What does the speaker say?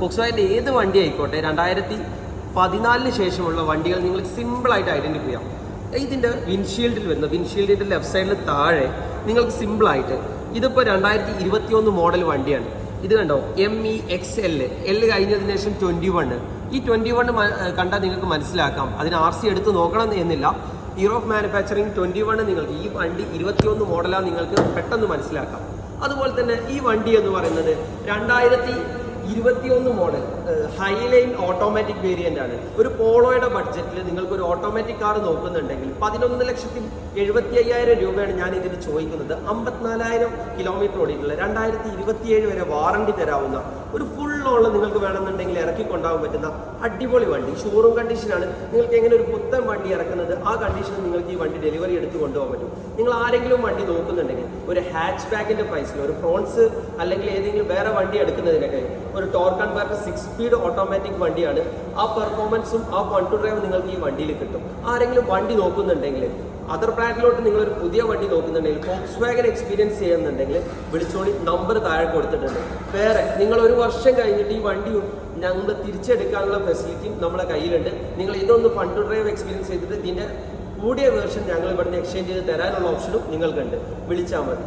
ഫോക്സ്വാഗൻ്റെ ഏത് വണ്ടി ആയിക്കോട്ടെ 2014 ശേഷമുള്ള വണ്ടികൾ നിങ്ങൾക്ക് സിമ്പിളായിട്ട് ഐഡൻറ്റിഫൈ ചെയ്യാം. ഇതിൻ്റെ വിൻഷീൽഡിൽ വരുന്ന വിൻഷീൽഡിൻ്റെ ലെഫ്റ്റ് സൈഡിൽ താഴെ നിങ്ങൾക്ക് സിമ്പിളായിട്ട് ഇതിപ്പോൾ 2021 മോഡൽ വണ്ടിയാണ്. ഇത് കണ്ടോ MEXL എൽ കഴിഞ്ഞതിന് ശേഷം 21. ഈ 21 കണ്ടാൽ നിങ്ങൾക്ക് മനസ്സിലാക്കാം. അതിന് RC എടുത്ത് നോക്കണം എന്നില്ല. ഇയർ ഓഫ് മാനുഫാക്ചറിങ് 21 നിങ്ങൾക്ക് ഈ വണ്ടി 21 മോഡലാണ് നിങ്ങൾക്ക് പെട്ടെന്ന് മനസ്സിലാക്കാം. അതുപോലെ തന്നെ ഈ വണ്ടി എന്ന് പറയുന്നത് 2021 മോഡൽ ഹൈലൈൻ ഓട്ടോമാറ്റിക് വേരിയൻ്റ് ആണ്. ഒരു പോളോയുടെ ബഡ്ജറ്റിൽ നിങ്ങൾക്ക് ഒരു ഓട്ടോമാറ്റിക് കാർ നോക്കുന്നുണ്ടെങ്കിൽ 11,75,000 രൂപയാണ് ഞാൻ ഇതിന് ചോദിക്കുന്നത്. 54,000 കിലോമീറ്റർ ഓടിയിട്ടുള്ള 2027 വരെ വാറണ്ടി തരാവുന്ന ഒരു ഫുൾ ഓൺ നിങ്ങൾക്ക് വേണമെന്നുണ്ടെങ്കിൽ ഇറക്കി കൊണ്ടുപോകാൻ പറ്റുന്ന അടിപൊളി വണ്ടി. ഷോറൂം കണ്ടീഷനാണ്. നിങ്ങൾക്ക് എങ്ങനെ ഒരു പുത്തൻ വണ്ടി ഇറക്കുന്നത് ആ കണ്ടീഷനിൽ നിങ്ങൾക്ക് ഈ വണ്ടി ഡെലിവറി എടുത്ത് കൊണ്ടുപോകാൻ പറ്റും. നിങ്ങൾ ആരെങ്കിലും വണ്ടി നോക്കുന്നുണ്ടെങ്കിൽ ഒരു ഹാച്ച് ബാക്കിൻ്റെ പ്രൈസിൽ ഒരു ഫ്രോൺസ് അല്ലെങ്കിൽ ഏതെങ്കിലും വേറെ വണ്ടി എടുക്കുന്നതിനൊക്കെ ഒരു ടോർക്ക് കൺവെർട്ടർ 6 സ്പീഡ് ഓട്ടോമാറ്റിക് വണ്ടിയാണ്. ആ പെർഫോമൻസും ആ വൺ ടു ഡ്രൈവ് നിങ്ങൾക്ക് ഈ വണ്ടിയിൽ കിട്ടും. ആരെങ്കിലും വണ്ടി നോക്കുന്നുണ്ടെങ്കിൽ അതർ ബ്രാൻഡിലോട്ട് നിങ്ങളൊരു പുതിയ വണ്ടി നോക്കുന്നുണ്ടെങ്കിൽ ഫോക്സ്വാഗൻ എക്സ്പീരിയൻസ് ചെയ്യുന്നുണ്ടെങ്കിൽ വിളിച്ചോളി. നമ്പർ താഴെ കൊടുത്തിട്ടുണ്ട്. വേറെ നിങ്ങൾ ഒരു വർഷം കഴിഞ്ഞിട്ട് ഈ വണ്ടി ഞങ്ങൾ തിരിച്ചെടുക്കാനുള്ള ഫെസിലിറ്റിയും നമ്മുടെ കയ്യിലുണ്ട്. നിങ്ങൾ ഇതൊന്ന് ഫൺ ടു ഡ്രൈവ് എക്സ്പീരിയൻസ് ചെയ്തിട്ട് ഇതിൻ്റെ കൂടിയ വേർഷൻ ഞങ്ങൾ ഇവിടുന്ന് എക്സ്ചേഞ്ച് ചെയ്ത് തരാനുള്ള ഓപ്ഷനും നിങ്ങൾക്കുണ്ട്. വിളിച്ചാൽ മതി.